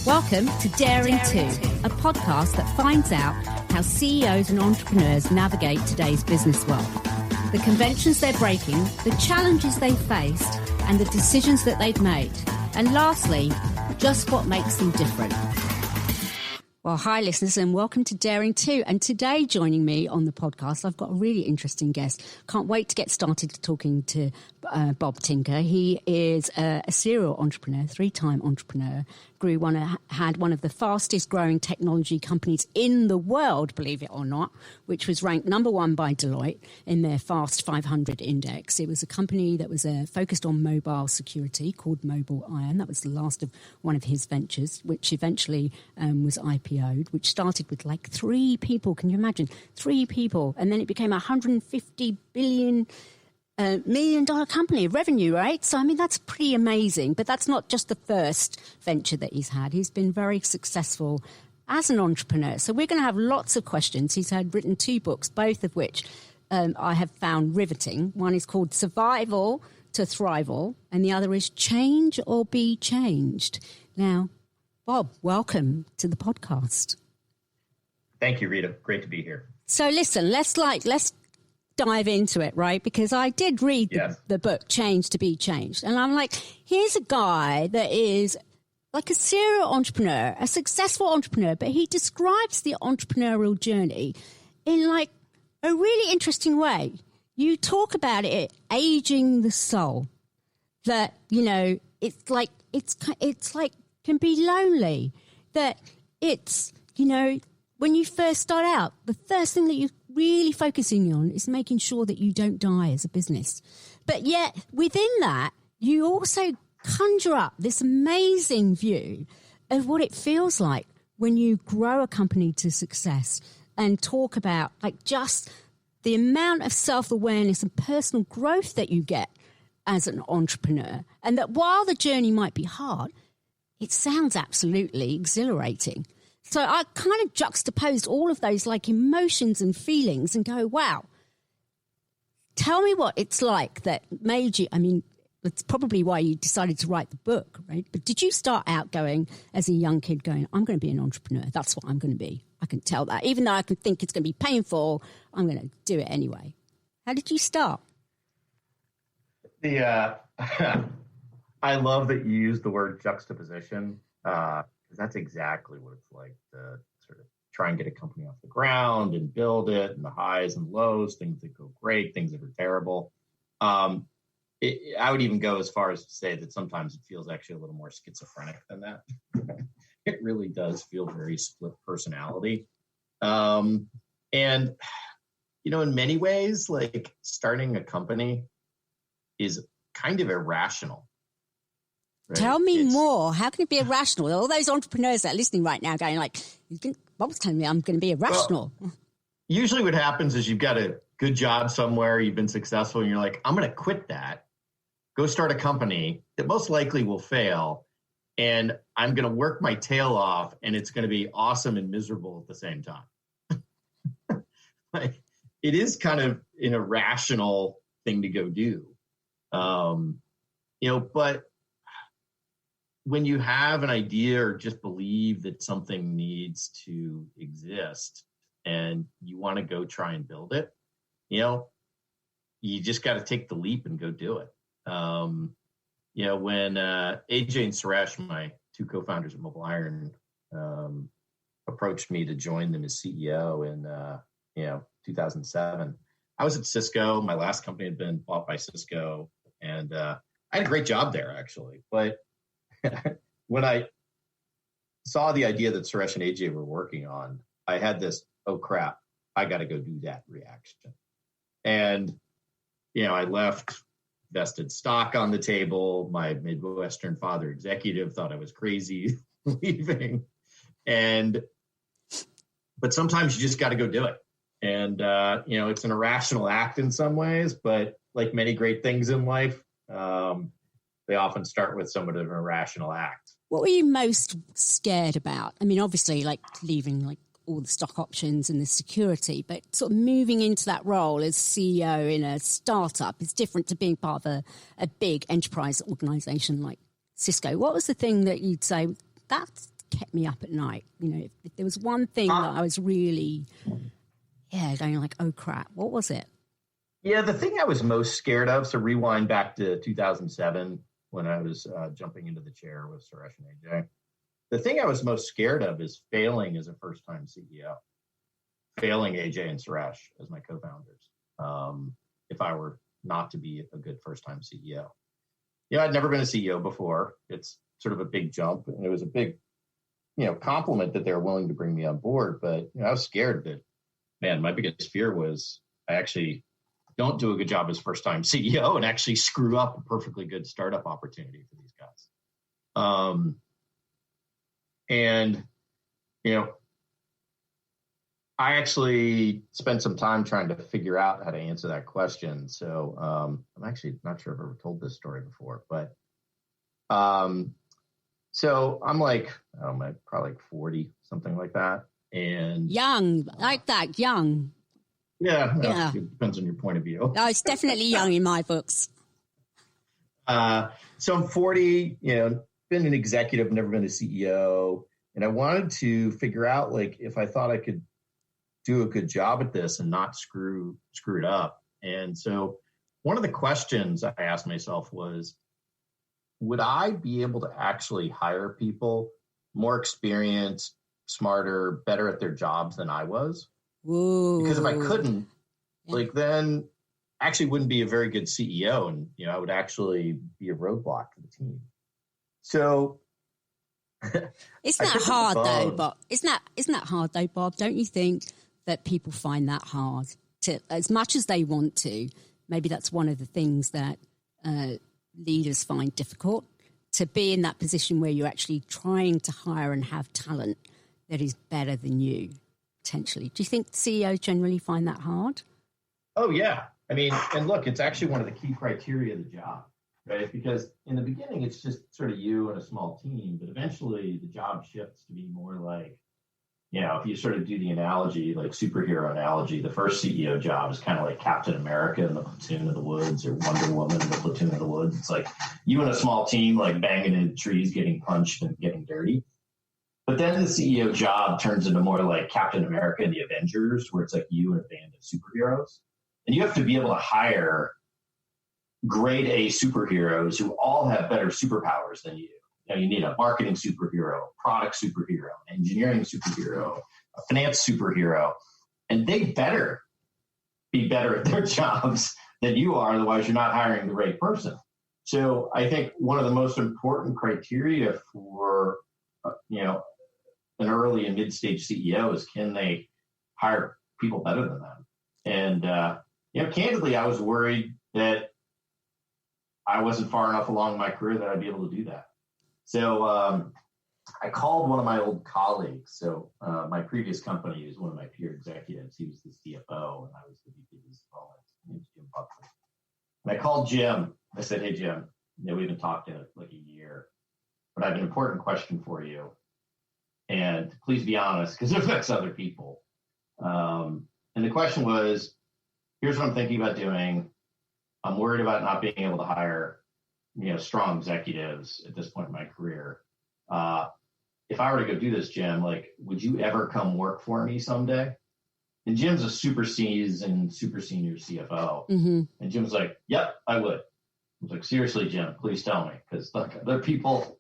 Welcome to Daring To, a podcast that finds out how CEOs and entrepreneurs navigate today's business world. The conventions they're breaking, the challenges they faced, and the decisions that they've made. And lastly, just what makes them different. Well, hi listeners, and welcome to Daring To. And today joining me on the podcast, I've got a really interesting guest. Can't wait to get started talking to Bob Tinker. He is a serial entrepreneur, three-time entrepreneur, had one of the fastest growing technology companies in the world, believe it or not, which was ranked number one by Deloitte in their Fast 500 index. It was a company that was focused on mobile security called Mobileyeon. That was the last of one of his ventures, which eventually was IPO'd, which started with like 3 people. Can you imagine? 3 people. And then it became a $150 billion million-dollar company of revenue, right? So, I mean, that's pretty amazing. But that's not just the first venture that he's had. He's been very successful as an entrepreneur. So we're going to have lots of questions. He's written 2 books, both of which I have found riveting. One is called Survival to Thrival, and the other is Change or Be Changed. Now, Bob, welcome to the podcast. Thank you, Rita. Great to be here. So listen, let's dive into it, right? Because I did read the book Change to Be Changed, and I'm like, here's a guy that is like a serial entrepreneur, a successful entrepreneur, but he describes the entrepreneurial journey in like a really interesting way. You talk about it aging the soul, that, you know, it's like can be lonely, that it's, you know, when you first start out, the first thing that you're really focusing on is making sure that you don't die as a business. But yet within that, you also conjure up this amazing view of what it feels like when you grow a company to success, and talk about like just the amount of self-awareness and personal growth that you get as an entrepreneur. And that while the journey might be hard, it sounds absolutely exhilarating. So I kind of juxtaposed all of those like emotions and feelings and go, wow, tell me what it's like that made you, I mean, that's probably why you decided to write the book, right? But did you start out going as a young kid going, I'm going to be an entrepreneur. That's what I'm going to be. I can tell that. Even though I can think it's going to be painful, I'm going to do it anyway. How did you start? I love that you use the word juxtaposition. That's exactly what it's like to sort of try and get a company off the ground and build it, and the highs and lows, things that go great, things that are terrible. I would even go as far as to say that sometimes it feels actually a little more schizophrenic than that. It really does feel very split personality. And, you know, in many ways, like starting a company is kind of irrational. Right. Tell me more. How can it be irrational? All those entrepreneurs that are listening right now going like, Bob's telling me I'm going to be irrational. Well, usually what happens is you've got a good job somewhere, you've been successful, and you're like, I'm going to quit that, go start a company that most likely will fail, and I'm going to work my tail off, and it's going to be awesome and miserable at the same time. Like, it is kind of an irrational thing to go do. You know, but when you have an idea or just believe that something needs to exist and you want to go try and build it, you know, you just got to take the leap and go do it. You know, when AJ and Suresh, my 2 co-founders of Mobileyeon, approached me to join them as CEO in 2007, I was at Cisco. My last company had been bought by Cisco, and I had a great job there, actually. But when I saw the idea that Suresh and AJ were working on, I had this, oh crap, I got to go do that reaction. And, you know, I left vested stock on the table. My Midwestern father executive thought I was crazy leaving. But sometimes you just got to go do it. And, you know, it's an irrational act in some ways, but like many great things in life, they often start with somewhat of an irrational act. What were you most scared about? I mean, obviously, like leaving like all the stock options and the security, but sort of moving into that role as CEO in a startup is different to being part of a big enterprise organization like Cisco. What was the thing that you'd say, that's kept me up at night. You know, if there was one thing that I was really, going like, oh crap, what was it? Yeah, the thing I was most scared of, so rewind back to 2007 when I was jumping into the chair with Suresh and AJ. The thing I was most scared of is failing as a first-time CEO, failing AJ and Suresh as my co-founders, if I were not to be a good first-time CEO. I'd never been a CEO before. It's sort of a big jump, and it was a big, compliment that they were willing to bring me on board. But I was scared that, man, my biggest fear was I actually don't do a good job as first-time CEO and actually screw up a perfectly good startup opportunity for these guys. I actually spent some time trying to figure out how to answer that question. So I'm actually not sure if I've ever told this story before, but so I'm like, probably like 40, something like that. And young, like that, young. Yeah. It depends on your point of view. Oh, it's definitely young in my books. So I'm 40, been an executive, never been a CEO. And I wanted to figure out, like, if I thought I could do a good job at this and not screw it up. And so one of the questions I asked myself was, would I be able to actually hire people more experienced, smarter, better at their jobs than I was? Ooh. Because if I couldn't, then I actually wouldn't be a very good CEO, and I would actually be a roadblock to the team. So isn't that hard though, Bob? Isn't that hard though, Bob? Don't you think that people find that hard to, as much as they want to? Maybe that's one of the things that leaders find difficult, to be in that position where you're actually trying to hire and have talent that is better than you, potentially. Do you think CEOs generally find that hard? Oh, yeah. I mean, and look, it's actually one of the key criteria of the job, right? Because in the beginning, it's just sort of you and a small team, but eventually the job shifts to be more like, if you sort of do the analogy, like superhero analogy, the first CEO job is kind of like Captain America in the Platoon of the Woods, or Wonder Woman in the Platoon of the Woods. It's like you and a small team, like banging into trees, getting punched and getting dirty. But then the CEO job turns into more like Captain America and the Avengers, where it's like you and a band of superheroes. And you have to be able to hire grade A superheroes who all have better superpowers than you. You need a marketing superhero, product superhero, engineering superhero, a finance superhero, and they better be better at their jobs than you are. Otherwise, you're not hiring the right person. So I think one of the most important criteria for, an early and mid-stage CEO is, can they hire people better than them? And, candidly, I was worried that I wasn't far enough along in my career that I'd be able to do that. So I called one of my old colleagues. So my previous company was one of my peer executives. He was the CFO, and I was the VP of his development. His name's Jim Buckley. And I called Jim. I said, "Hey, Jim, we haven't talked in like a year, but I have an important question for you. And please be honest, because it affects other people." And the question was, here's what I'm thinking about doing. I'm worried about not being able to hire strong executives at this point in my career. If I were to go do this, Jim, would you ever come work for me someday? And Jim's a super seasoned, super senior CFO. Mm-hmm. And Jim's like, "Yep, I would." I was like, "Seriously, Jim, please tell me." Because other people,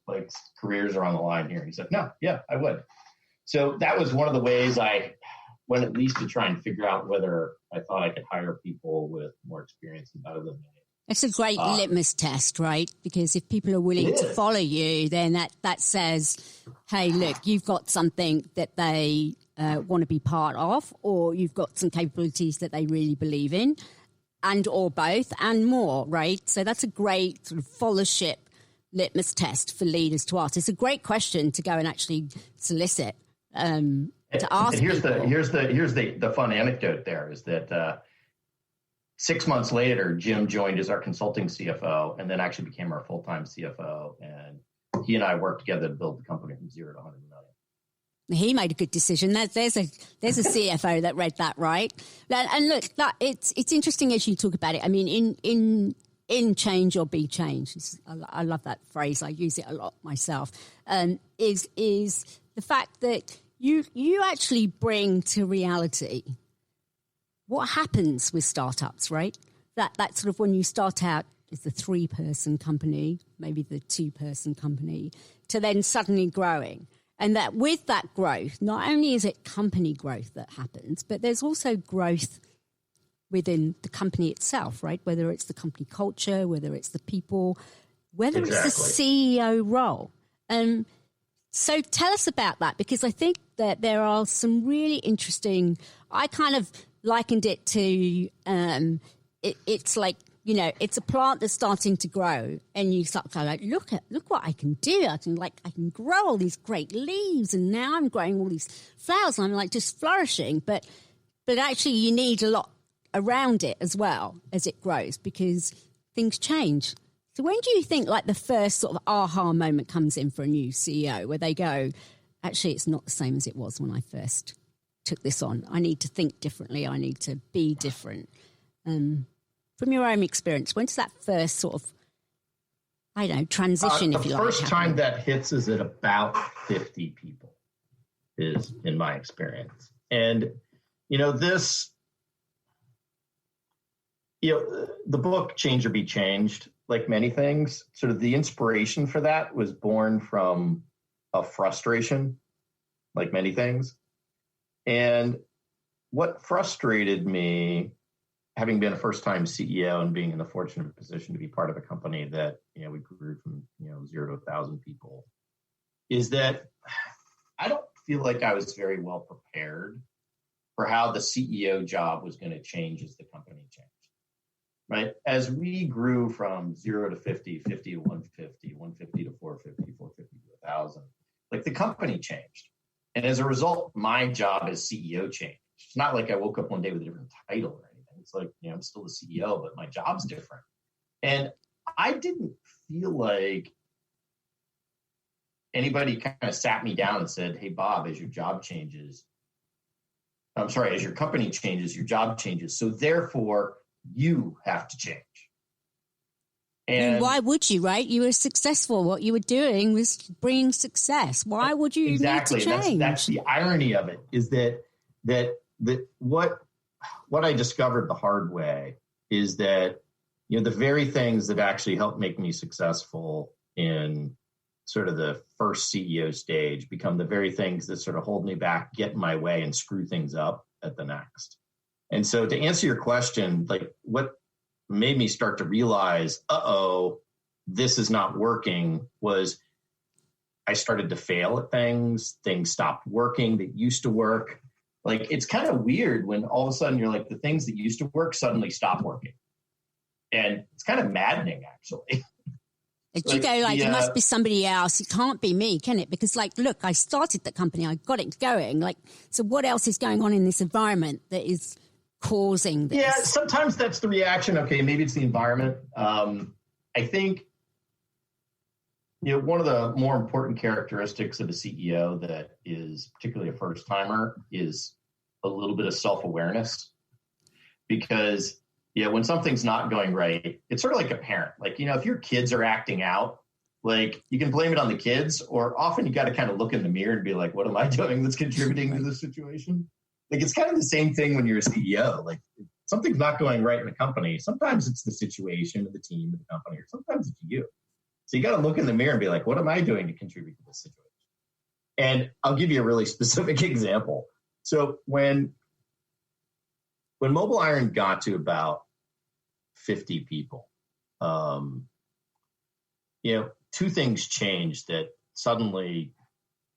careers are on the line here. And he's like, "No, yeah, I would." So that was one of the ways I went, at least to try and figure out whether I thought I could hire people with more experience and better than me. It's a great litmus test, right? Because if people are willing to follow you, then that says, hey, look, you've got something that they want to be part of, or you've got some capabilities that they really believe in, and or both and more, right? So that's a great sort of followership litmus test for leaders to ask. It's a great question to go and actually solicit to ask. And here's the fun anecdote there is that 6 months later, Jim joined as our consulting CFO and then actually became our full-time CFO. And he and I worked together to build the company from 0 to 100 million. He made a good decision. There's a CFO that read that, right? And look, it's interesting as you talk about it. I mean, in in change or be changed. I love that phrase. I use it a lot myself. Is the fact that you actually bring to reality what happens with startups, right? That sort of when you start out as the 3-person company, maybe the 2-person company, to then suddenly growing. And that with that growth, not only is it company growth that happens, but there's also growth within the company itself, right? Whether it's the company culture, whether it's the people, whether it's the CEO role. So tell us about that, because I think that there are some really interesting, I kind of likened it to, it's like, you know, it's a plant that's starting to grow, and you start kind of like, look what I can do. I can grow all these great leaves, and now I'm growing all these flowers, and I'm like just flourishing. But actually, you need a lot around it as well as it grows, because things change. So when do you think like the first sort of aha moment comes in for a new CEO, where they go, actually, it's not the same as it was when I first took this on. I need to think differently. I need to be different. From your own experience, when does that first sort of, I don't know, transition, if you like? The first time that hits is at about 50 people, is in my experience. And, you know, the book Change or Be Changed, like many things, sort of the inspiration for that was born from a frustration, like many things. And what frustrated me, having been a first-time CEO and being in the fortunate position to be part of a company that, you know, we grew from, 0 to 1,000 people, is that I don't feel like I was very well prepared for how the CEO job was going to change as the company changed, right? As we grew from 0 to 50, 50 to 150, 150 to 450, 450 to 1,000, like the company changed. And as a result, my job as CEO changed. It's not like I woke up one day with a different title or anything. It's like, I'm still the CEO, but my job's different. And I didn't feel like anybody kind of sat me down and said, hey, Bob, as your company changes, your job changes. So therefore, you have to change. And why would you, right? You were successful. What you were doing was bringing success. Why would you need to change? That's the irony of it, is that what I discovered the hard way is that, the very things that actually helped make me successful in sort of the first CEO stage become the very things that sort of hold me back, get in my way, and screw things up at the next. And so to answer your question, like what made me start to realize, this is not working, was I started to fail at things stopped working that used to work. Like, it's kind of weird when all of a sudden you're like, the things that used to work suddenly stop working. And it's kind of maddening, actually. You go like, it must be somebody else. It can't be me, can it? Because like, look, I started the company. I got it going. Like, so what else is going on in this environment that is causing this? Yeah, sometimes that's the reaction. Okay, maybe it's the environment. I think, one of the more important characteristics of a CEO that is particularly a first-timer is a little bit of self-awareness. Because, when something's not going right, it's sort of like a parent. Like, if your kids are acting out, like, you can blame it on the kids, or often you got to kind of look in the mirror and be like, what am I doing that's contributing to this situation? Like, it's kind of the same thing when you're a CEO. Like, if something's not going right in the company, sometimes it's the situation of the team of the company, or sometimes it's you. So you got to look in the mirror and be like, what am I doing to contribute to this situation? And I'll give you a really specific example. So when Mobile Iron got to about 50 people, two things changed that suddenly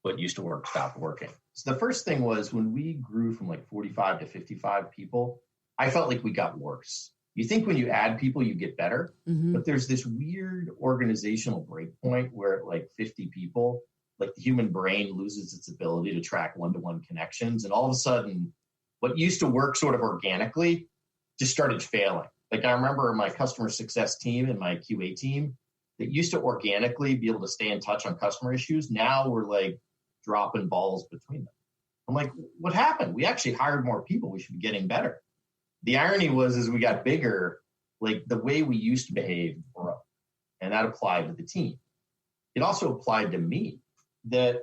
what used to work stopped working. So the first thing was, when we grew from like 45 to 55 people, I felt like we got worse. You think when you add people, you get better, but there's this weird organizational breakpoint where at like 50 people, like the human brain loses its ability to track one-to-one connections. And all of a sudden, what used to work sort of organically just started failing. Like, I remember my customer success team and my QA team that used to organically be able to stay in touch on customer issues. Now we're like dropping balls between them. I'm like, what happened? We actually hired more people. We should be getting better. The irony was, as we got bigger, like the way we used to behave broke. And that applied to the team. It also applied to me. That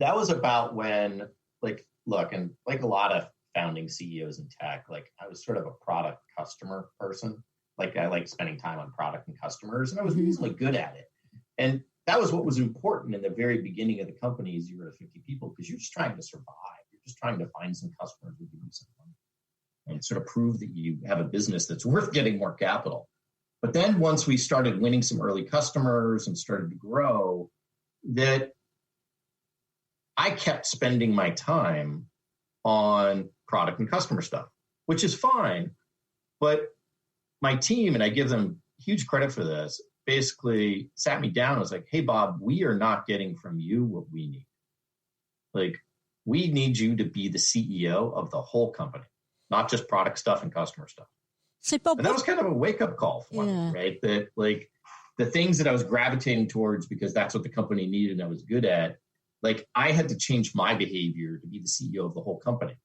was about when, like, look, and like a lot of founding CEOs in tech, like I was sort of a product customer person. Like I like spending time on product and customers, and I was reasonably good at it. And that was what was important in the very beginning of the company, 0 to 50 people, because you're just trying to survive. You're just trying to find some customers who give you some money and sort of prove that you have a business that's worth getting more capital. But then once we started winning some early customers and started to grow, that I kept spending my time on product and customer stuff, which is fine. But my team, and I give them huge credit for this, basically sat me down and was like, hey, Bob, we are not getting from you what we need. Like, we need you to be the CEO of the whole company, not just product stuff and customer stuff. So, Bob, and that was kind of a wake-up call for me, right? That, like, the things that I was gravitating towards because that's what the company needed and I was good at, like, I had to change my behavior to be the CEO of the whole company.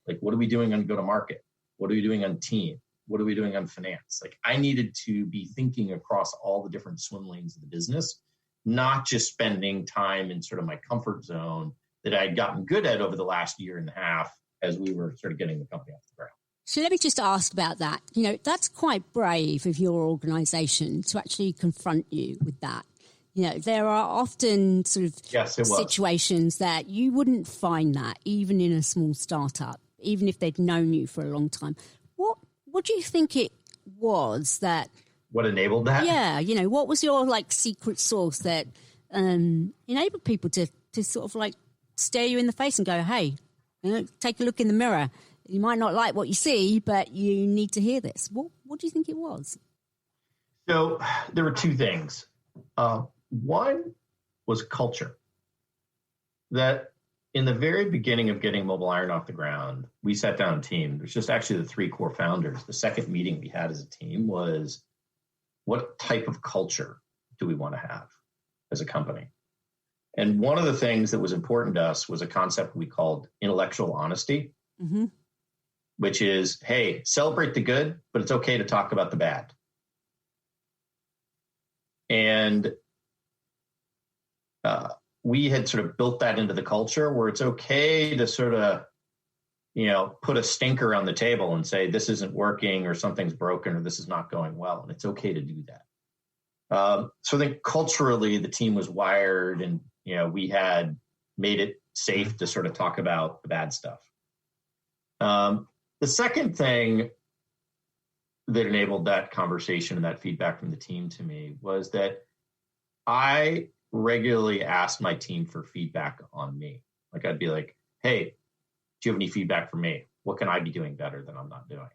Like, what are we doing on go-to-market? What are we doing on team? What are we doing on finance? Like, I needed to be thinking across all the different swim lanes of the business, not just spending time in sort of my comfort zone that I'd gotten good at over the last year and a half as we were sort of getting the company off the ground. So let me just ask about that. You know, that's quite brave of your organization to actually confront you with that. You know, there are often sort of situations that you wouldn't find that even in a small startup, even if they'd known you for a long time. What do you think it was that... What enabled that? Yeah, you know, what was your, like, secret sauce that enabled people to sort of, like, stare you in the face and go, hey, you know, take a look in the mirror. You might not like what you see, but you need to hear this. What do you think it was? So there were two things. One was culture. That in the very beginning of getting Mobile Iron off the ground, we sat down a team. There's just actually the 3 core founders. The second meeting we had as a team was, what type of culture do we want to have as a company? And one of the things that was important to us was a concept we called intellectual honesty, which is, hey, celebrate the good, but it's okay to talk about the bad. And we had sort of built that into the culture where it's okay to sort of, you know, put a stinker on the table and say, this isn't working or something's broken or this is not going well. And it's okay to do that. So I think culturally the team was wired and, you know, we had made it safe to sort of talk about the bad stuff. The second thing that enabled that conversation and that feedback from the team to me was that I regularly asked my team for feedback on me. Like, I'd be like, hey, do you have any feedback for me? What can I be doing better than I'm not doing?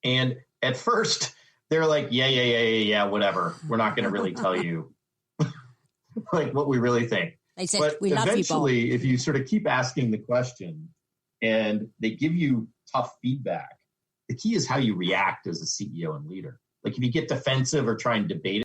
And at first they're like, yeah, whatever. We're not going to really tell you like what we really think. They said, but we love you, Bob. eventually, if you sort of keep asking the question and they give you tough feedback, the key is how you react as a CEO and leader. Like, if you get defensive or try and debate